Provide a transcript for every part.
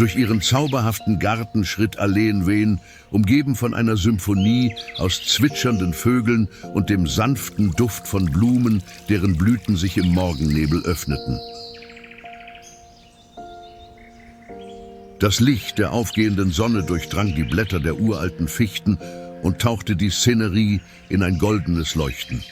Durch ihren zauberhaften Garten schritt Alleenwehen, umgeben von einer Symphonie aus zwitschernden Vögeln und dem sanften Duft von Blumen, deren Blüten sich im Morgennebel öffneten. Das Licht der aufgehenden Sonne durchdrang die Blätter der uralten Fichten und tauchte die Szenerie in ein goldenes Leuchten.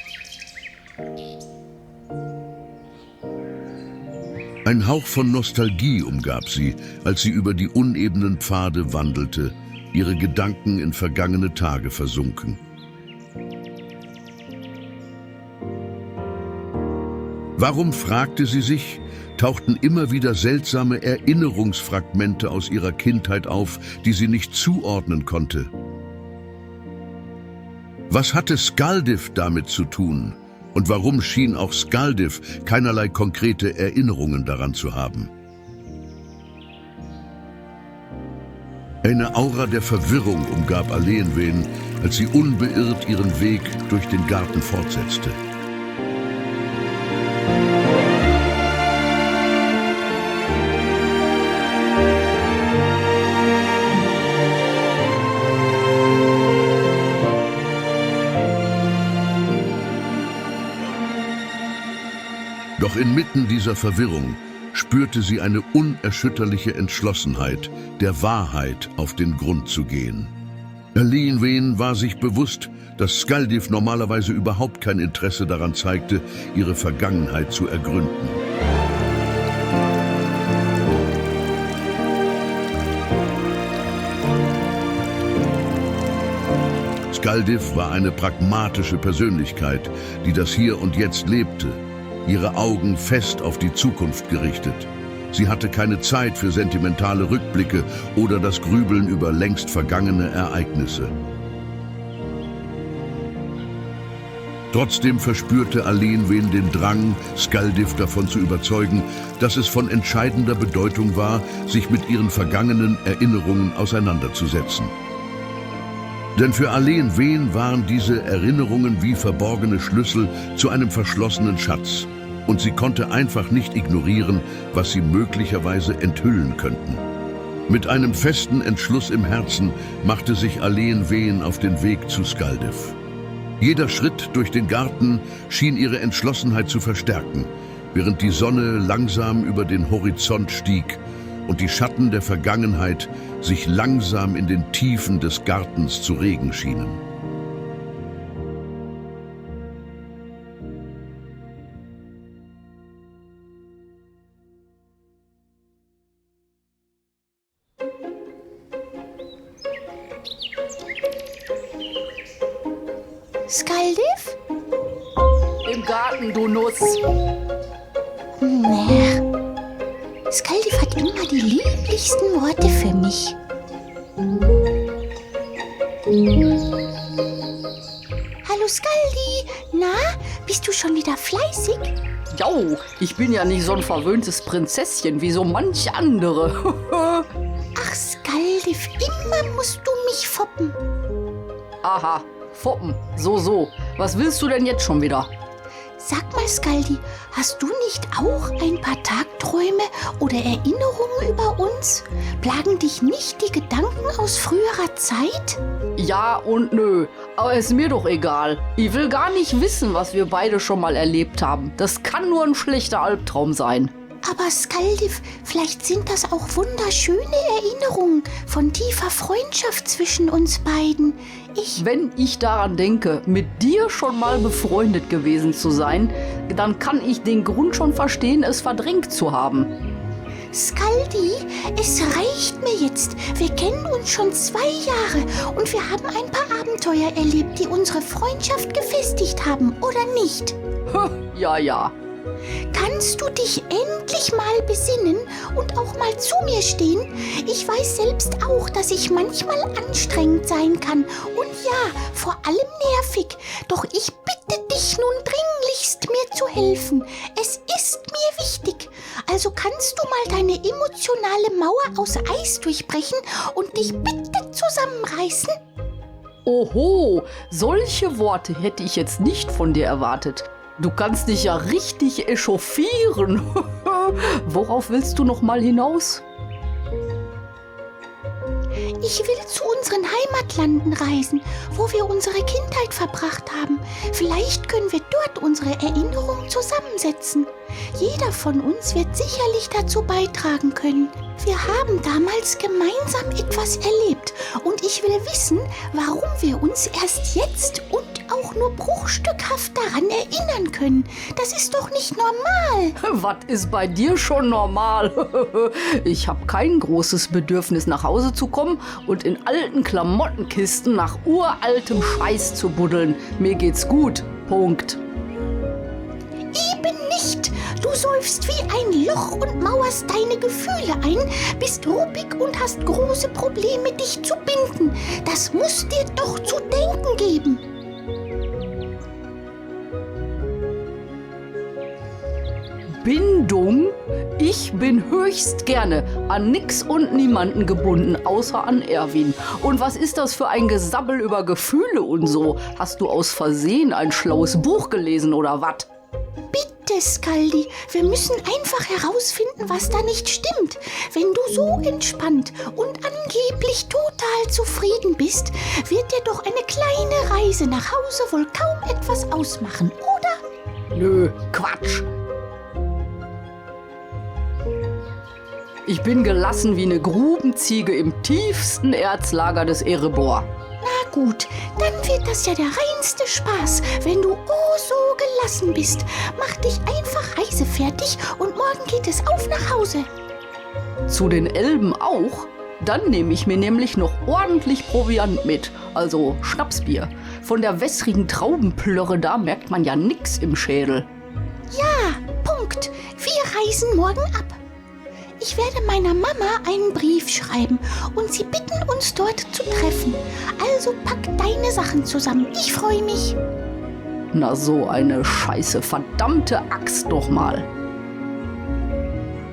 Ein Hauch von Nostalgie umgab sie, als sie über die unebenen Pfade wandelte, ihre Gedanken in vergangene Tage versunken. Warum, fragte sie sich, tauchten immer wieder seltsame Erinnerungsfragmente aus ihrer Kindheit auf, die sie nicht zuordnen konnte? Was hatte Skaldiv damit zu tun? Und warum schien auch Skaldiv keinerlei konkrete Erinnerungen daran zu haben? Eine Aura der Verwirrung umgab Alleenwehen, als sie unbeirrt ihren Weg durch den Garten fortsetzte. Doch inmitten dieser Verwirrung spürte sie eine unerschütterliche Entschlossenheit, der Wahrheit auf den Grund zu gehen. Alleenwehen war sich bewusst, dass Skaldiv normalerweise überhaupt kein Interesse daran zeigte, ihre Vergangenheit zu ergründen. Skaldiv war eine pragmatische Persönlichkeit, die das Hier und Jetzt lebte, ihre Augen fest auf die Zukunft gerichtet. Sie hatte keine Zeit für sentimentale Rückblicke oder das Grübeln über längst vergangene Ereignisse. Trotzdem verspürte Alleenwehen den Drang, Skaldiv davon zu überzeugen, dass es von entscheidender Bedeutung war, sich mit ihren vergangenen Erinnerungen auseinanderzusetzen. Denn für Alleenwehen waren diese Erinnerungen wie verborgene Schlüssel zu einem verschlossenen Schatz. Und sie konnte einfach nicht ignorieren, was sie möglicherweise enthüllen könnten. Mit einem festen Entschluss im Herzen machte sich Alleenwehen auf den Weg zu Skaldiv. Jeder Schritt durch den Garten schien ihre Entschlossenheit zu verstärken, während die Sonne langsam über den Horizont stieg und die Schatten der Vergangenheit sich langsam in den Tiefen des Gartens zu regen schienen. Skaldiv? Im Garten, du Nuss. Nee. Skaldiv hat immer die lieblichsten Worte für mich. Hallo Skaldi, na, bist du schon wieder fleißig? Jo, ich bin ja nicht so ein verwöhntes Prinzesschen wie so manch andere. Ach Skaldiv, immer musst du mich foppen. Aha, Foppen, so. Was willst du denn jetzt schon wieder? Sag mal Skaldi, hast du nicht auch ein paar Tagträume oder Erinnerungen über uns? Plagen dich nicht die Gedanken aus früherer Zeit? Ja und nö, aber ist mir doch egal. Ich will gar nicht wissen, was wir beide schon mal erlebt haben. Das kann nur ein schlechter Albtraum sein. Aber Skaldiv, vielleicht sind das auch wunderschöne Erinnerungen von tiefer Freundschaft zwischen uns beiden. Wenn ich daran denke, mit dir schon mal befreundet gewesen zu sein, dann kann ich den Grund schon verstehen, es verdrängt zu haben. Skaldi, es reicht mir jetzt. Wir kennen uns schon 2 Jahre und wir haben ein paar Abenteuer erlebt, die unsere Freundschaft gefestigt haben, oder nicht? Ja. Kannst du dich endlich mal besinnen und auch mal zu mir stehen? Ich weiß selbst auch, dass ich manchmal anstrengend sein kann und ja, vor allem nervig. Doch ich bitte dich nun dringlichst, mir zu helfen. Es ist mir wichtig. Also kannst du mal deine emotionale Mauer aus Eis durchbrechen und dich bitte zusammenreißen? Oho, solche Worte hätte ich jetzt nicht von dir erwartet. Du kannst dich ja richtig echauffieren. Worauf willst du noch mal hinaus? Ich will zu unseren Heimatlanden reisen, wo wir unsere Kindheit verbracht haben. Vielleicht können wir dort unsere Erinnerungen zusammensetzen. Jeder von uns wird sicherlich dazu beitragen können. Wir haben damals gemeinsam etwas erlebt und ich will wissen, warum wir uns erst jetzt und auch nur bruchstückhaft daran erinnern können. Das ist doch nicht normal. Was ist bei dir schon normal? Ich habe kein großes Bedürfnis, nach Hause zu kommen und in alten Klamottenkisten nach uraltem Scheiß zu buddeln. Mir geht's gut. Punkt. Eben nicht. Du säufst wie ein Loch und mauerst deine Gefühle ein, bist ruppig und hast große Probleme, dich zu binden. Das muss dir doch zu denken geben. Bindung? Ich bin höchst gerne an nix und niemanden gebunden, außer an Erwin. Und was ist das für ein Gesabbel über Gefühle und so? Hast du aus Versehen ein schlaues Buch gelesen oder was? Bitte, Skaldi, wir müssen einfach herausfinden, was da nicht stimmt. Wenn du so entspannt und angeblich total zufrieden bist, wird dir doch eine kleine Reise nach Hause wohl kaum etwas ausmachen, oder? Nö, Quatsch. Ich bin gelassen wie eine Grubenziege im tiefsten Erzlager des Erebor. Na gut, dann wird das ja der reinste Spaß, wenn du so gelassen bist. Mach dich einfach reisefertig und morgen geht es auf nach Hause. Zu den Elben auch? Dann nehme ich mir nämlich noch ordentlich Proviant mit, also Schnapsbier. Von der wässrigen Traubenplörre da merkt man ja nix im Schädel. Ja, Punkt. Wir reisen morgen ab. Ich werde meiner Mama einen Brief schreiben und sie bitten, uns dort zu treffen. Also pack deine Sachen zusammen. Ich freue mich. Na so eine Scheiße, verdammte Axt doch mal.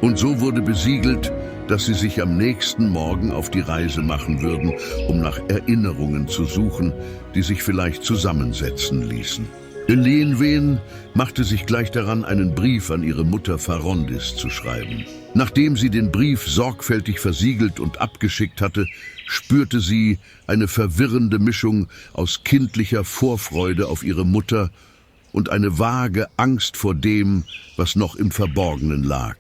Und so wurde besiegelt, dass sie sich am nächsten Morgen auf die Reise machen würden, um nach Erinnerungen zu suchen, die sich vielleicht zusammensetzen ließen. Elenwen machte sich gleich daran, einen Brief an ihre Mutter Farondis zu schreiben. Nachdem sie den Brief sorgfältig versiegelt und abgeschickt hatte, spürte sie eine verwirrende Mischung aus kindlicher Vorfreude auf ihre Mutter und eine vage Angst vor dem, was noch im Verborgenen lag.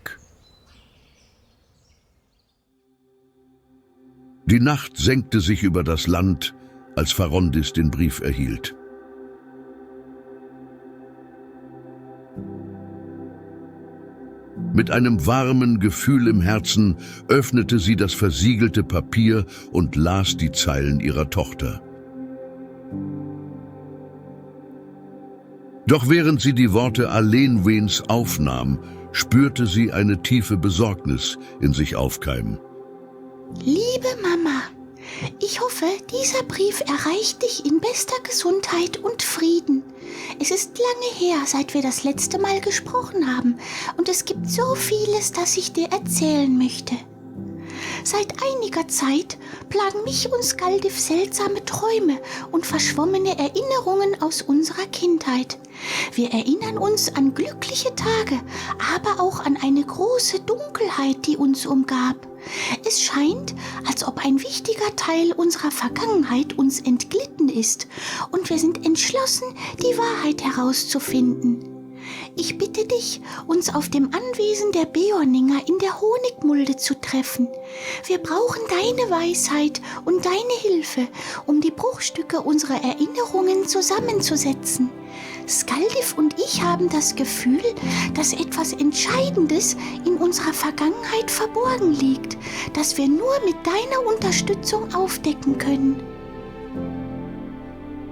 Die Nacht senkte sich über das Land, als Farondis den Brief erhielt. Mit einem warmen Gefühl im Herzen öffnete sie das versiegelte Papier und las die Zeilen ihrer Tochter. Doch während sie die Worte Elenwens aufnahm, spürte sie eine tiefe Besorgnis in sich aufkeimen. Liebe Mama, ich hoffe, dieser Brief erreicht dich in bester Gesundheit und Frieden. Es ist lange her, seit wir das letzte Mal gesprochen haben, und es gibt so vieles, das ich dir erzählen möchte. Seit einiger Zeit plagen mich und Skaldiv seltsame Träume und verschwommene Erinnerungen aus unserer Kindheit. Wir erinnern uns an glückliche Tage, aber auch an eine große Dunkelheit, die uns umgab. Es scheint, als ob ein wichtiger Teil unserer Vergangenheit uns entglitten ist, und wir sind entschlossen, die Wahrheit herauszufinden. Ich bitte dich, uns auf dem Anwesen der Beorninger in der Honigmulde zu treffen. Wir brauchen deine Weisheit und deine Hilfe, um die Bruchstücke unserer Erinnerungen zusammenzusetzen. Skaldiv und ich haben das Gefühl, dass etwas Entscheidendes in unserer Vergangenheit verborgen liegt, das wir nur mit deiner Unterstützung aufdecken können.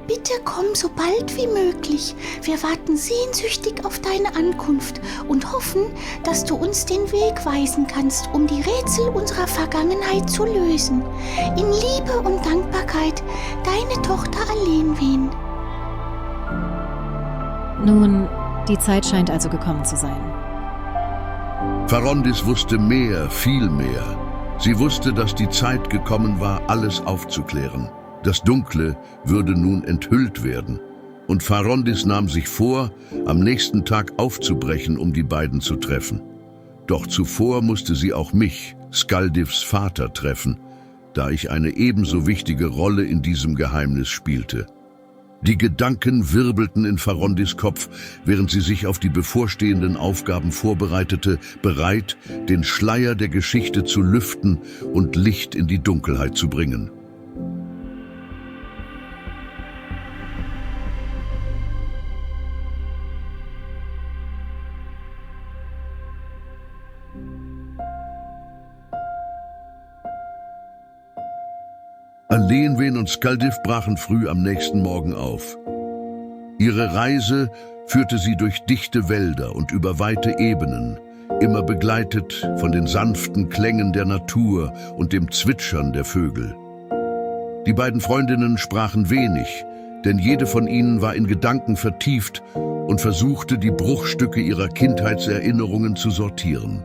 Bitte komm so bald wie möglich. Wir warten sehnsüchtig auf deine Ankunft und hoffen, dass du uns den Weg weisen kannst, um die Rätsel unserer Vergangenheit zu lösen. In Liebe und Dankbarkeit, deine Tochter Elenwen. Nun, die Zeit scheint also gekommen zu sein. Farondis wusste mehr, viel mehr. Sie wusste, dass die Zeit gekommen war, alles aufzuklären. Das Dunkle würde nun enthüllt werden. Und Farondis nahm sich vor, am nächsten Tag aufzubrechen, um die beiden zu treffen. Doch zuvor musste sie auch mich, Skaldivs Vater, treffen. da ich eine ebenso wichtige Rolle in diesem Geheimnis spielte. Die Gedanken wirbelten in Farondis Kopf, während sie sich auf die bevorstehenden Aufgaben vorbereitete, bereit, den Schleier der Geschichte zu lüften und Licht in die Dunkelheit zu bringen. Elenwen und Skaldif brachen früh am nächsten Morgen auf. Ihre Reise führte sie durch dichte Wälder und über weite Ebenen, immer begleitet von den sanften Klängen der Natur und dem Zwitschern der Vögel. Die beiden Freundinnen sprachen wenig, denn jede von ihnen war in Gedanken vertieft und versuchte, die Bruchstücke ihrer Kindheitserinnerungen zu sortieren.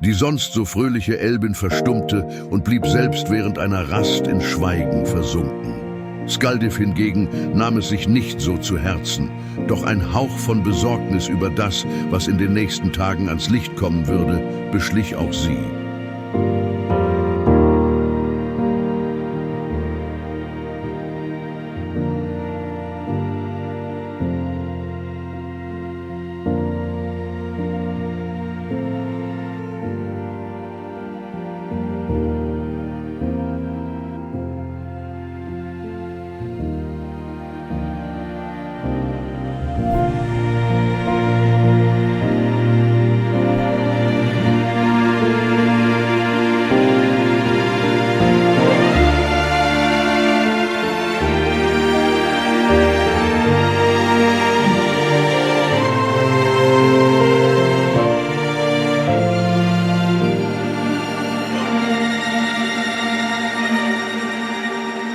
Die sonst so fröhliche Elbin verstummte und blieb selbst während einer Rast in Schweigen versunken. Skaldif hingegen nahm es sich nicht so zu Herzen, doch ein Hauch von Besorgnis über das, was in den nächsten Tagen ans Licht kommen würde, beschlich auch sie.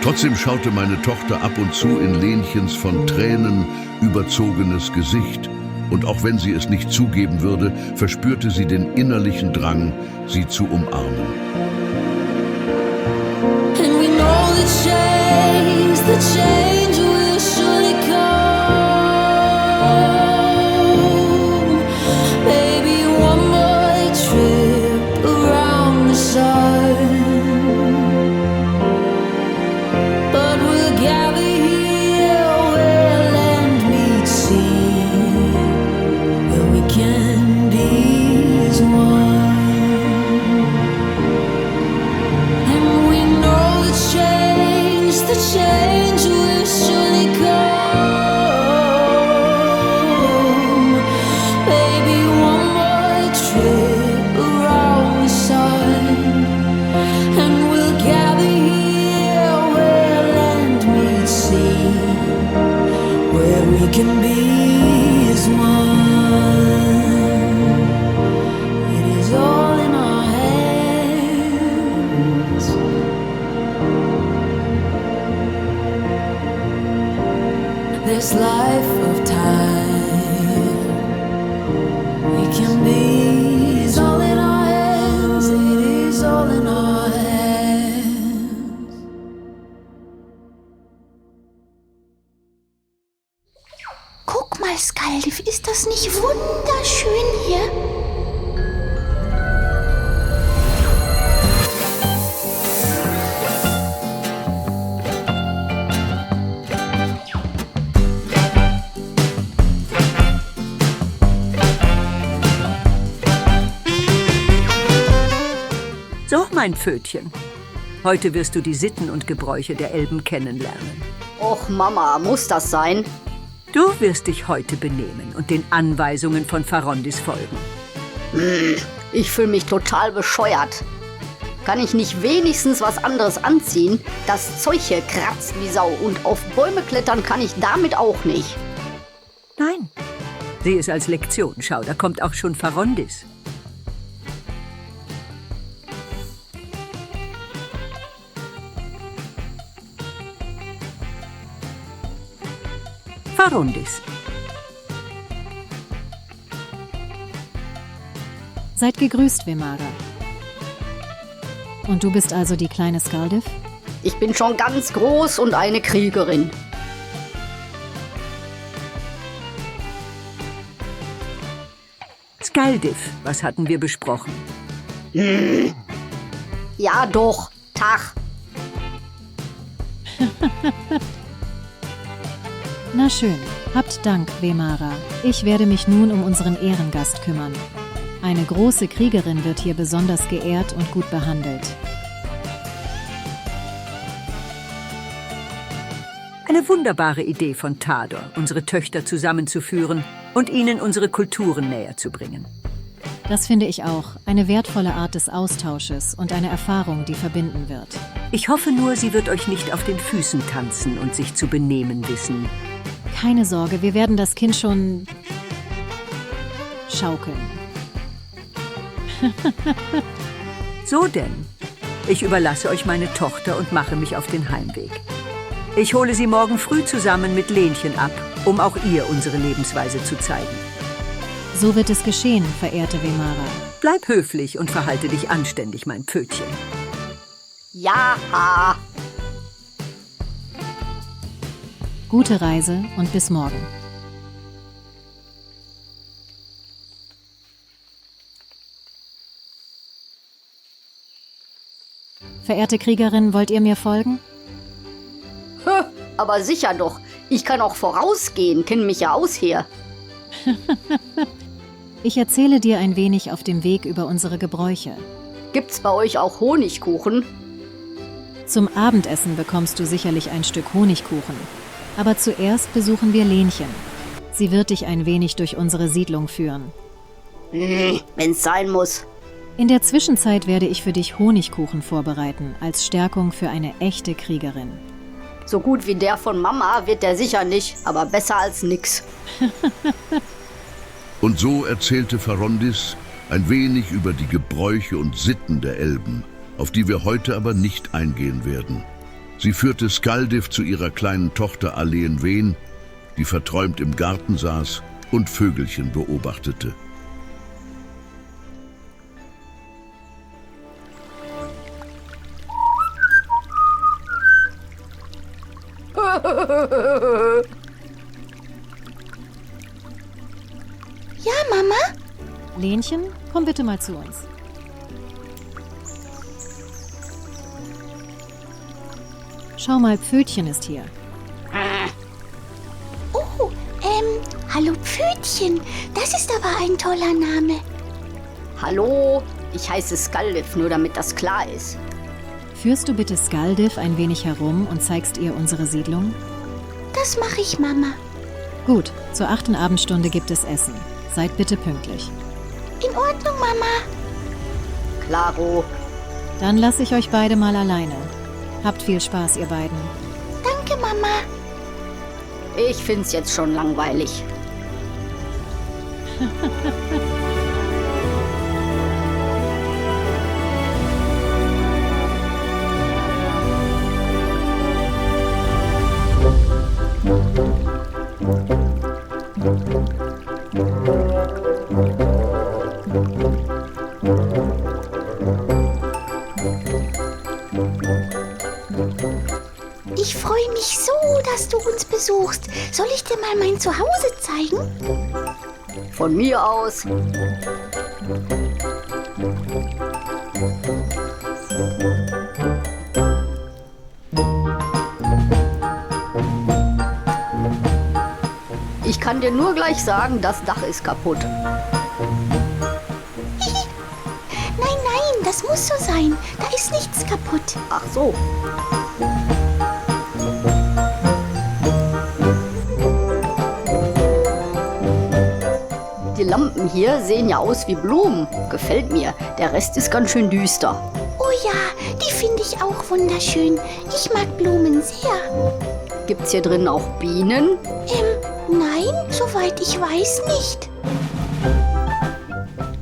Trotzdem schaute meine Tochter ab und zu in Lenchens von Tränen überzogenes Gesicht, und auch wenn sie es nicht zugeben würde, verspürte sie den innerlichen Drang, sie zu umarmen. And we know the change will surely come. Baby, one more trip around the sun. Change will surely come. Baby, one more trip around the sun, and we'll gather here where land meets sea, where we can be as one. It is all in our hands. This life of time, we can be, is all in our hands, it is all in our hands. Guck mal, Skaldif, ist das nicht wunderschön hier? So, mein Pfötchen. Heute wirst du die Sitten und Gebräuche der Elben kennenlernen. Och Mama, muss das sein? Du wirst dich heute benehmen und den Anweisungen von Farondis folgen. Ich fühle mich total bescheuert. Kann ich nicht wenigstens was anderes anziehen? Das Zeug hier kratzt wie Sau und auf Bäume klettern kann ich damit auch nicht. Nein, sieh es als Lektion. Schau, da kommt auch schon Farondis. Farondis. Seid gegrüßt, Wemara. Und du bist also die kleine Skaldif? Ich bin schon ganz groß und eine Kriegerin. Skaldif, was hatten wir besprochen? Ja doch, Tag. Na schön, habt Dank, Wemara. Ich werde mich nun um unseren Ehrengast kümmern. Eine große Kriegerin wird hier besonders geehrt und gut behandelt. Eine wunderbare Idee von Tador, unsere Töchter zusammenzuführen und ihnen unsere Kulturen näher zu bringen. Das finde ich auch. Eine wertvolle Art des Austausches und eine Erfahrung, die verbinden wird. Ich hoffe nur, sie wird euch nicht auf den Füßen tanzen und sich zu benehmen wissen. Keine Sorge, wir werden das Kind schon schaukeln. So denn, ich überlasse euch meine Tochter und mache mich auf den Heimweg. Ich hole sie morgen früh zusammen mit Lenchen ab, um auch ihr unsere Lebensweise zu zeigen. So wird es geschehen, verehrte Wemara. Bleib höflich und verhalte dich anständig, mein Pfötchen. Ja. Gute Reise und bis morgen. Verehrte Kriegerin, wollt ihr mir folgen? Aber sicher doch. Ich kann auch vorausgehen, kenne mich ja aus hier. Ich erzähle dir ein wenig auf dem Weg über unsere Gebräuche. Gibt's bei euch auch Honigkuchen? Zum Abendessen bekommst du sicherlich ein Stück Honigkuchen. Aber zuerst besuchen wir Lenchen. Sie wird dich ein wenig durch unsere Siedlung führen. Wenn's sein muss. In der Zwischenzeit werde ich für dich Honigkuchen vorbereiten, als Stärkung für eine echte Kriegerin. So gut wie der von Mama wird der sicher nicht, aber besser als nix. Und so erzählte Ferondis ein wenig über die Gebräuche und Sitten der Elben, auf die wir heute aber nicht eingehen werden. Sie führte Skaldiv zu ihrer kleinen Tochter Aleen-Wen, die verträumt im Garten saß und Vögelchen beobachtete. Ja, Mama? Lenchen, komm bitte mal zu uns. Schau mal, Pfötchen ist hier. Oh, hallo Pfötchen. Das ist aber ein toller Name. Hallo, ich heiße Skaldiv, nur damit das klar ist. Führst du bitte Skaldiv ein wenig herum und zeigst ihr unsere Siedlung? Das mache ich, Mama. Gut, zur 8. Abendstunde gibt es Essen. Seid bitte pünktlich. In Ordnung, Mama. Klaro. Dann lasse ich euch beide mal alleine. Habt viel Spaß, ihr beiden. Danke, Mama. Ich find's jetzt schon langweilig. Ich freue mich so, dass du uns besuchst. Soll ich dir mal mein Zuhause zeigen? Von mir aus. Ich kann dir nur gleich sagen, das Dach ist kaputt. Nein, das muss so sein. Da ist nichts kaputt. Ach so. Die Lampen hier sehen ja aus wie Blumen. Gefällt mir. Der Rest ist ganz schön düster. Oh ja, die finde ich auch wunderschön. Ich mag Blumen sehr. Gibt's hier drin auch Bienen? Nein, soweit ich weiß nicht.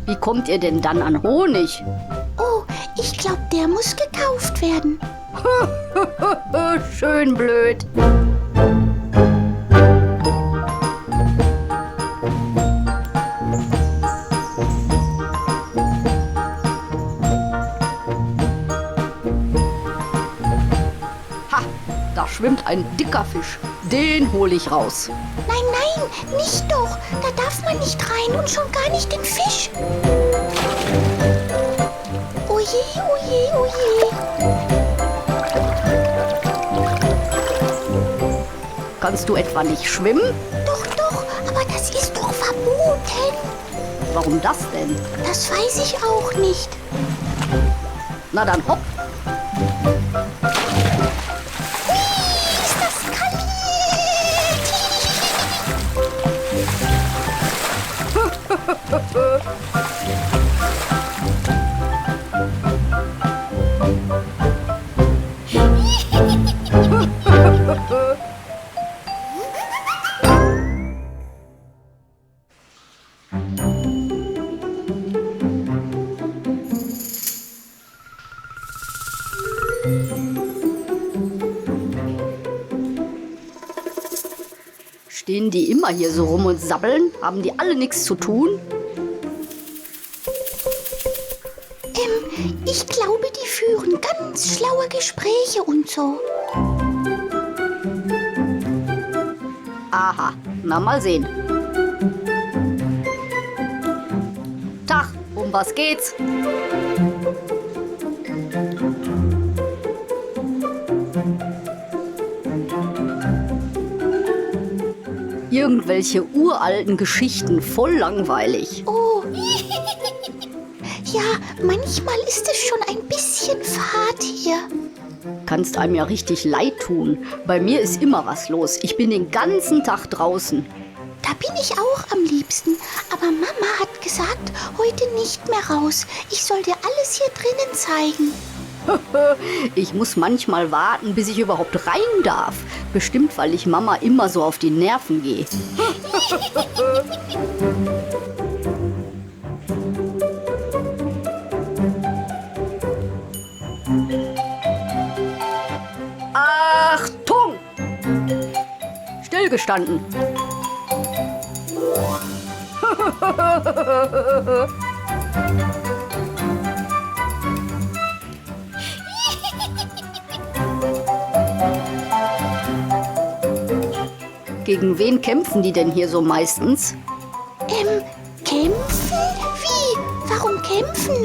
Wie kommt ihr denn dann an Honig? Oh, ich glaube, der muss gekauft werden. Schön blöd. Ha, da schwimmt ein dicker Fisch. Den hole ich raus. Nein, nicht doch. Da darf man nicht rein und schon gar nicht den Fisch. Oje, oje, oje. Kannst du etwa nicht schwimmen? Doch, aber das ist doch verboten. Warum das denn? Das weiß ich auch nicht. Na dann hopp. Ist das kalt? Stehen die immer hier so rum und sabbeln? Haben die alle nichts zu tun? Ich glaube, die führen ganz schlaue Gespräche und so. Aha, na mal sehen. Tag, um was geht's? Irgendwelche uralten Geschichten, voll langweilig. Oh. Ja, manchmal ist es schon ein bisschen fad hier. Kannst einem ja richtig leid tun. Bei mir ist immer was los. Ich bin den ganzen Tag draußen. Da bin ich auch am liebsten. Aber Mama hat gesagt, heute nicht mehr raus. Ich soll dir alles hier drinnen zeigen. Ich muss manchmal warten, bis ich überhaupt rein darf. Bestimmt, weil ich Mama immer so auf die Nerven gehe. Achtung! Stillgestanden. Gegen wen kämpfen die denn hier so meistens? Kämpfen? Wie? Warum kämpfen?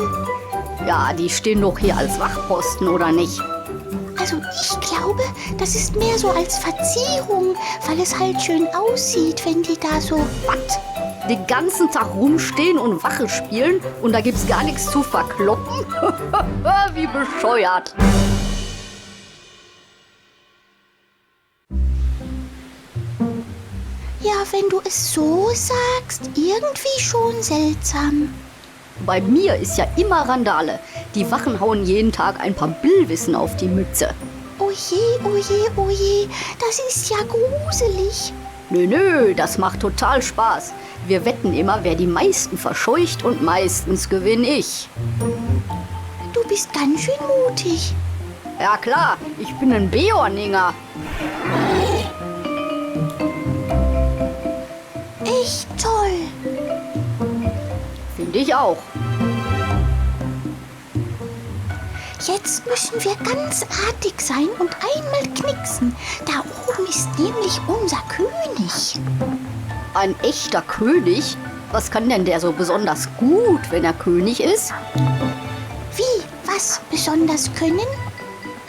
Ja, die stehen doch hier als Wachposten, oder nicht? Also ich glaube, das ist mehr so als Verzierung, weil es halt schön aussieht, wenn die da so... Was? Den ganzen Tag rumstehen und Wache spielen und da gibt's gar nichts zu verkloppen? Wie bescheuert. Ja, wenn du es so sagst, irgendwie schon seltsam. Bei mir ist ja immer Randale. Die Wachen hauen jeden Tag ein paar Billwissen auf die Mütze. Oh je, oh je, oh je, das ist ja gruselig. Nö, das macht total Spaß. Wir wetten immer, wer die meisten verscheucht und meistens gewinne ich. Du bist ganz schön mutig. Ja klar, ich bin ein Beorninger. Echt toll. Finde ich auch. Jetzt müssen wir ganz artig sein und einmal knicksen. Da oben ist nämlich unser König. Ein echter König? Was kann denn der so besonders gut, wenn er König ist? Wie? Was besonders können?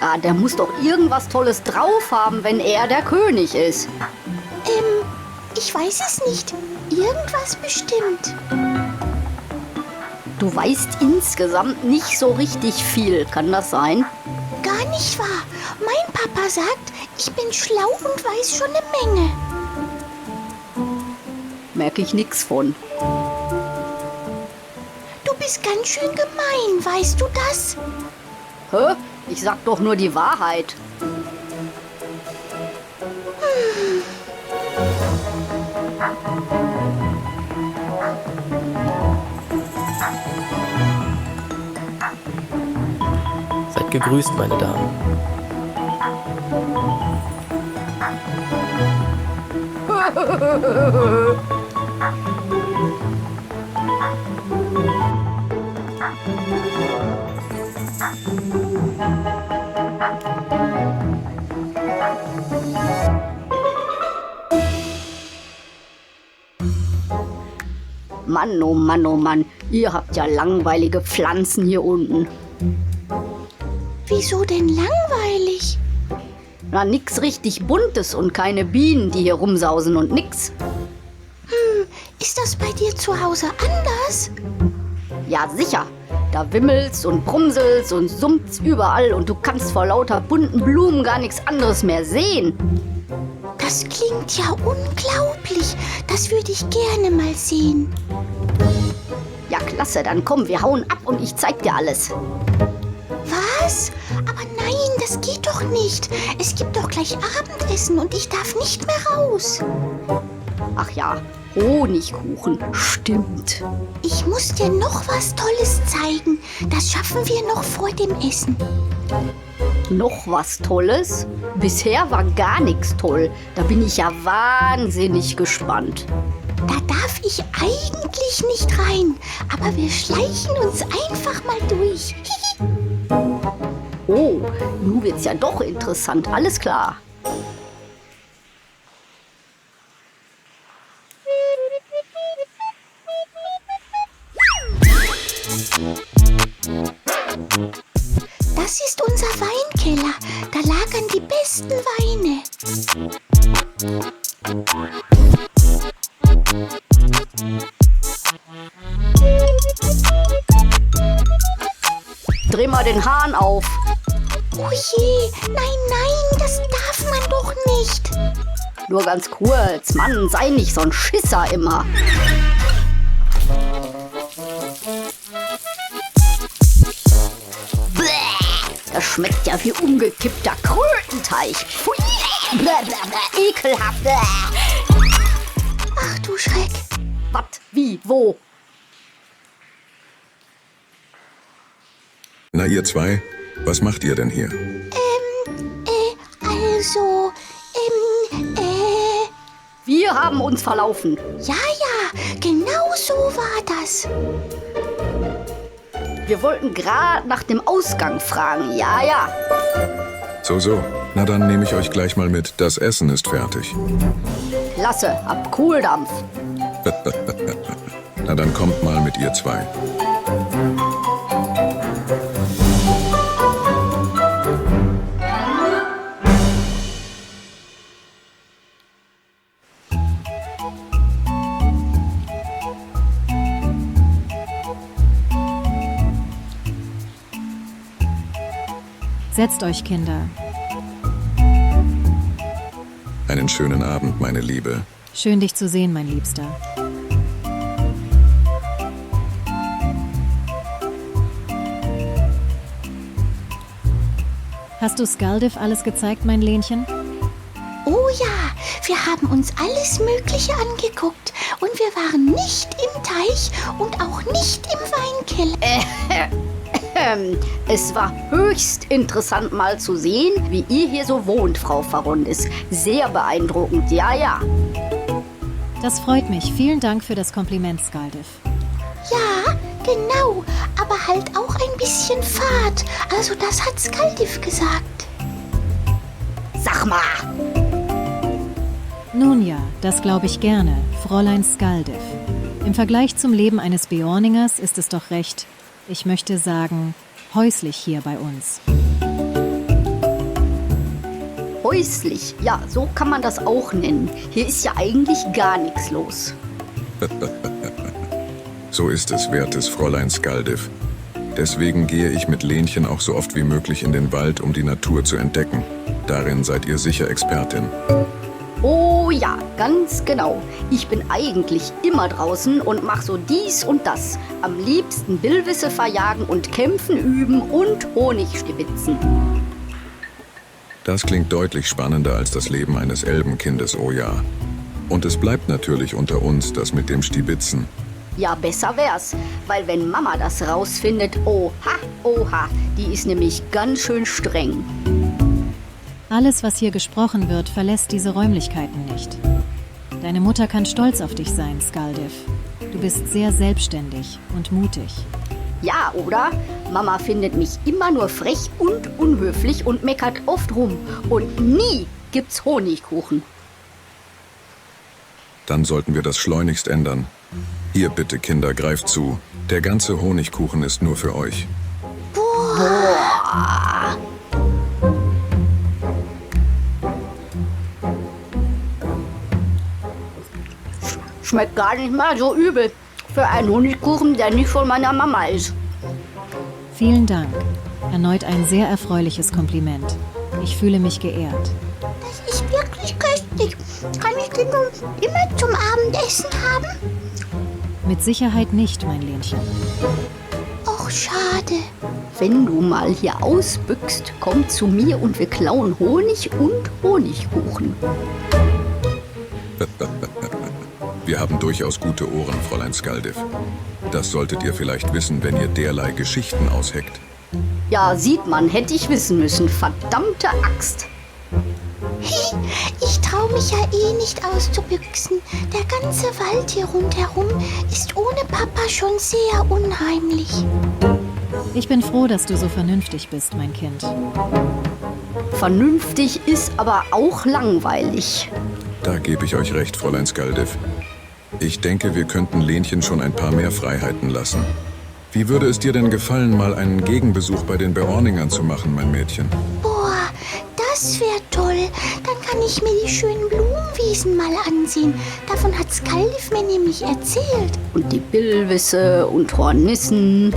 Ah, der muss doch irgendwas Tolles drauf haben, wenn er der König ist. Ich weiß es nicht. Irgendwas bestimmt. Du weißt insgesamt nicht so richtig viel, kann das sein? Gar nicht wahr. Mein Papa sagt, ich bin schlau und weiß schon eine Menge. Merke ich nix von. Du bist ganz schön gemein, weißt du das? Hä? Ich sag doch nur die Wahrheit. Seid gegrüßt, meine Damen. Mann, oh Mann, oh Mann. Ihr habt ja langweilige Pflanzen hier unten. Wieso denn langweilig? Na, nix richtig Buntes und keine Bienen, die hier rumsausen und nix. Ist das bei dir zu Hause anders? Ja, sicher. Da wimmelt's und brumselt's und summt's überall und du kannst vor lauter bunten Blumen gar nichts anderes mehr sehen. Das klingt ja unglaublich. Das würde ich gerne mal sehen. Ja, klasse, dann komm, wir hauen ab und ich zeig dir alles. Was? Aber nein, das geht doch nicht. Es gibt doch gleich Abendessen und ich darf nicht mehr raus. Ach ja, Honigkuchen, stimmt. Ich muss dir noch was Tolles zeigen. Das schaffen wir noch vor dem Essen. Noch was Tolles? Bisher war gar nichts toll. Da bin ich ja wahnsinnig gespannt. Da darf ich eigentlich nicht rein. Aber wir schleichen uns einfach mal durch. Oh, nun wird's ja doch interessant, alles klar. Das ist unser Weinkeller. Da lagern die besten Weine. Dreh mal den Hahn auf. Oh je, nein, das darf man doch nicht. Nur ganz kurz, Mann, sei nicht so ein Schisser immer. Bäh, das schmeckt ja wie umgekippter Krötenteig. Pfui, bäh, bäh, bäh, ekelhaft. Bäh. Ach du Schreck. Was? Wie? Wo? Na, ihr zwei, was macht ihr denn hier? Also, Wir haben uns verlaufen. ja, genau so war das. Wir wollten gerade nach dem Ausgang fragen. Ja. So. Na, dann nehme ich euch gleich mal mit. Das Essen ist fertig. Klasse, ab Kohldampf. Na, dann kommt mal mit ihr zwei. Setzt euch, Kinder. Einen schönen Abend, meine Liebe. Schön, dich zu sehen, mein Liebster. Hast du Skaldiv alles gezeigt, mein Lenchen? Oh ja, wir haben uns alles Mögliche angeguckt. Und wir waren nicht im Teich und auch nicht im Weinkeller. Es war höchst interessant mal zu sehen, wie ihr hier so wohnt, Frau Farondis. Sehr beeindruckend, ja. Das freut mich. Vielen Dank für das Kompliment, Skaldiv. Ja, genau. Aber halt auch ein bisschen fad. Also das hat Skaldiv gesagt. Sag mal, Nun ja, das glaube ich gerne, Fräulein Skaldiv. Im Vergleich zum Leben eines Beorningers ist es doch recht, ich möchte sagen, häuslich hier bei uns. häuslich, ja, so kann man das auch nennen. Hier ist ja eigentlich gar nichts los. So ist es, wertes Fräulein Skaldiv. Deswegen gehe ich mit Lenchen auch so oft wie möglich in den Wald, um die Natur zu entdecken. Darin seid ihr sicher Expertin. Oh ja, ganz genau. Ich bin eigentlich immer draußen und mache so dies und das. Am liebsten Billwisse verjagen und kämpfen üben und Honig stibitzen. Das klingt deutlich spannender als das Leben eines Elbenkindes, oh ja. Und es bleibt natürlich unter uns, das mit dem Stibitzen. Ja, besser wär's, weil wenn Mama das rausfindet, oha, die ist nämlich ganz schön streng. Alles, was hier gesprochen wird, verlässt diese Räumlichkeiten nicht. Deine Mutter kann stolz auf dich sein, Skaldiv. Du bist sehr selbstständig und mutig. Ja, oder? Mama findet mich immer nur frech und unhöflich und meckert oft rum. Und nie gibt's Honigkuchen. Dann sollten wir das schleunigst ändern. Hier bitte, Kinder, greift zu. Der ganze Honigkuchen ist nur für euch. Schmeckt gar nicht mal so übel. Für einen Honigkuchen, der nicht von meiner Mama ist. Vielen Dank. Erneut ein sehr erfreuliches Kompliment. Ich fühle mich geehrt. Das ist wirklich köstlich. Kann ich den nun immer zum Abendessen haben? Mit Sicherheit nicht, mein Lenchen. Och, schade. Wenn du mal hier ausbüchst, komm zu mir und wir klauen Honig und Honigkuchen. Wir haben durchaus gute Ohren, Fräulein Skaldiff. Das solltet ihr vielleicht wissen, wenn ihr derlei Geschichten ausheckt. Ja, sieht man, hätte ich wissen müssen. Verdammte Axt. Ich trau mich ja nicht auszubüchsen. Der ganze Wald hier rundherum ist ohne Papa schon sehr unheimlich. Ich bin froh, dass du so vernünftig bist, mein Kind. Vernünftig ist aber auch langweilig. Da gebe ich euch recht, Fräulein Skaldiff. Ich denke, wir könnten Lenchen schon ein paar mehr Freiheiten lassen. Wie würde es dir denn gefallen, mal einen Gegenbesuch bei den Beorningern zu machen, mein Mädchen? Boah, das wäre toll. Dann kann ich mir die schönen Blumenwiesen mal ansehen. Davon hat Skaldiff mir nämlich erzählt. Und die Billwisse und Hornissen.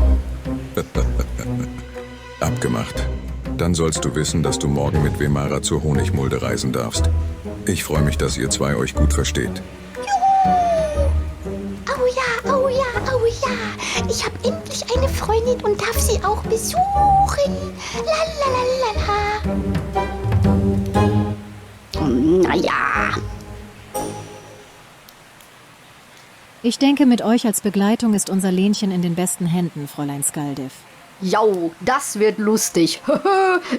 Abgemacht. Dann sollst du wissen, dass du morgen mit Wemara zur Honigmulde reisen darfst. Ich freue mich, dass ihr zwei euch gut versteht. Oh ja, oh ja, oh ja. Ich habe endlich eine Freundin und darf sie auch besuchen. Lalalala. Naja. Ich denke, mit euch als Begleitung ist unser Lenchen in den besten Händen, Fräulein Skaldiff. Jau, das wird lustig.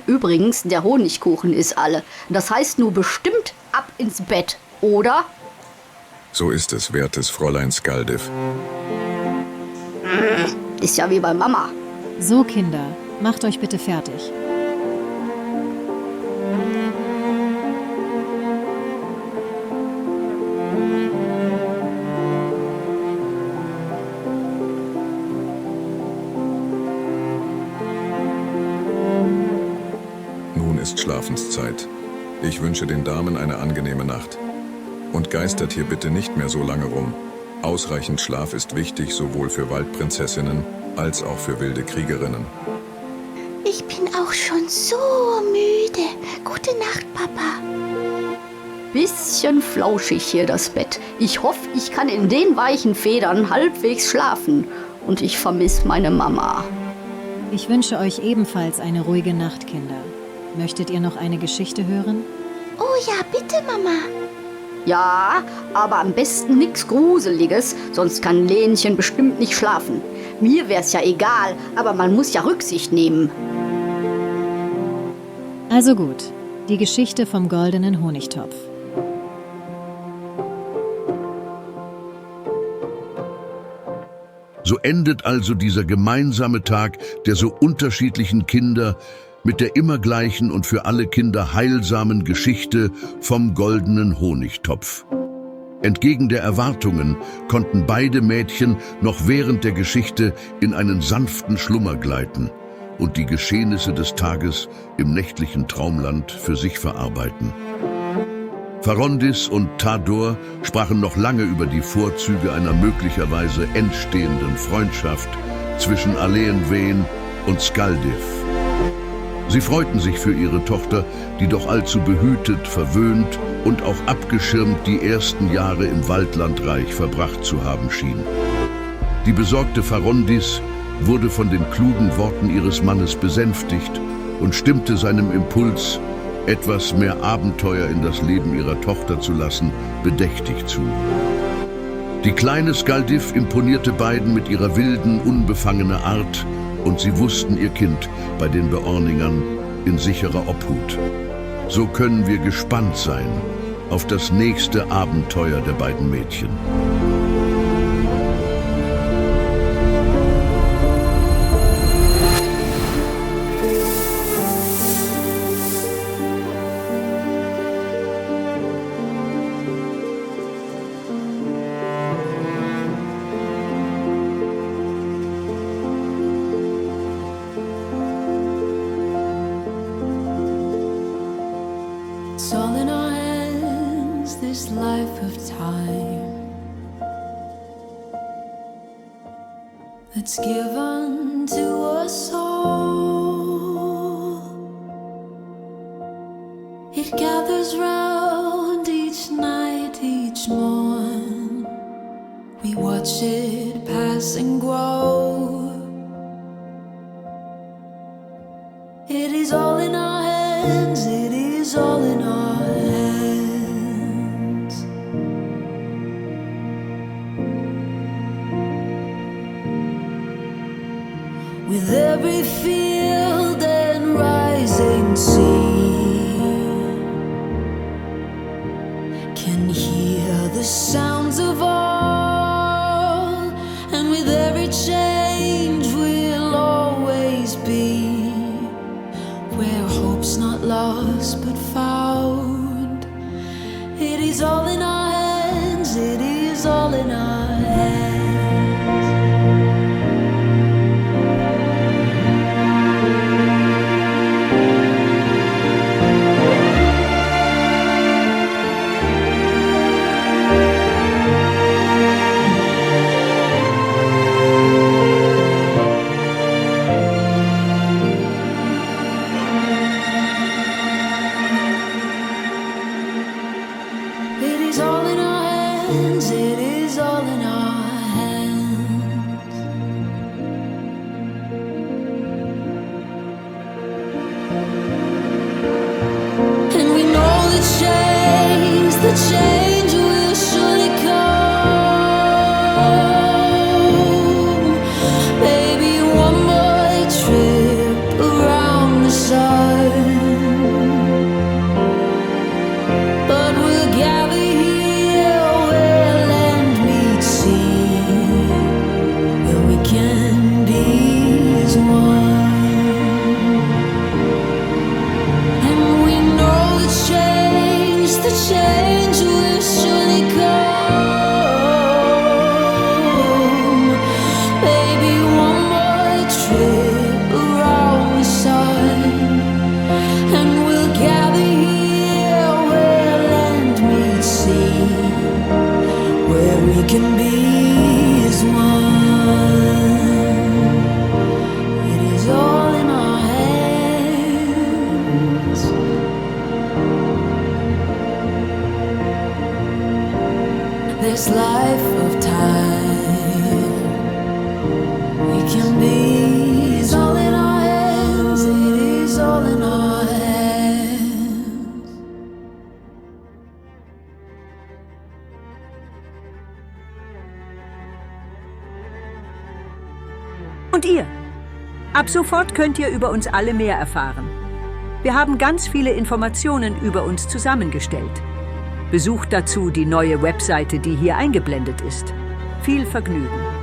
Übrigens, der Honigkuchen ist alle. Das heißt nur bestimmt ab ins Bett, oder? So ist es, wertes Fräulein Skaldiff. Ist ja wie bei Mama. So, Kinder, macht euch bitte fertig. Nun ist Schlafenszeit. Ich wünsche den Damen eine angenehme Nacht. Und geistert hier bitte nicht mehr so lange rum. Ausreichend Schlaf ist wichtig, sowohl für Waldprinzessinnen als auch für wilde Kriegerinnen. Ich bin auch schon so müde. Gute Nacht, Papa. Bisschen flauschig hier das Bett. Ich hoffe, ich kann in den weichen Federn halbwegs schlafen. Und ich vermisse meine Mama. Ich wünsche euch ebenfalls eine ruhige Nacht, Kinder. Möchtet ihr noch eine Geschichte hören? Oh ja, bitte, Mama. Ja, aber am besten nichts Gruseliges, sonst kann Lenchen bestimmt nicht schlafen. Mir wär's ja egal, aber man muss ja Rücksicht nehmen. Also gut, die Geschichte vom goldenen Honigtopf. So endet also dieser gemeinsame Tag der so unterschiedlichen Kinder mit der immer gleichen und für alle Kinder heilsamen Geschichte vom goldenen Honigtopf. Entgegen der Erwartungen konnten beide Mädchen noch während der Geschichte in einen sanften Schlummer gleiten und die Geschehnisse des Tages im nächtlichen Traumland für sich verarbeiten. Farondis und Tador sprachen noch lange über die Vorzüge einer möglicherweise entstehenden Freundschaft zwischen Aleen und Skaldiff. Sie freuten sich für ihre Tochter, die doch allzu behütet, verwöhnt und auch abgeschirmt die ersten Jahre im Waldlandreich verbracht zu haben schien. Die besorgte Farondis wurde von den klugen Worten ihres Mannes besänftigt und stimmte seinem Impuls, etwas mehr Abenteuer in das Leben ihrer Tochter zu lassen, bedächtig zu. Die kleine Skaldiff imponierte beiden mit ihrer wilden, unbefangenen Art und sie wussten ihr Kind bei den Beorningern in sicherer Obhut. So können wir gespannt sein auf das nächste Abenteuer der beiden Mädchen. It's all in our hands, this life of time. that's given to us all. It gathers round each night, each morn. We watch it pass and grow. It is all in our hands, it is all in our hands. With every field and rising sea, can hear the sounds of all, and with every change we'll always be where hope's not lost but found. It is all in our hands, it is all in our hands. It is all in our hands, it is all in our hands. And we know the change will surely come. Maybe one more trip around the sun. But we'll gather here where land meets sea, where we can be as one. And we know the change will surely come. Maybe one more trip around the sun, and we'll gather here where land meets sea, where we can be as one. It is all in our hands. This life of time, we can be is all in our hands. It is all in our hands. Und ihr? Ab sofort könnt ihr über uns alle mehr erfahren. Wir haben ganz viele Informationen über uns zusammengestellt. Besucht dazu die neue Webseite, die hier eingeblendet ist. Viel Vergnügen!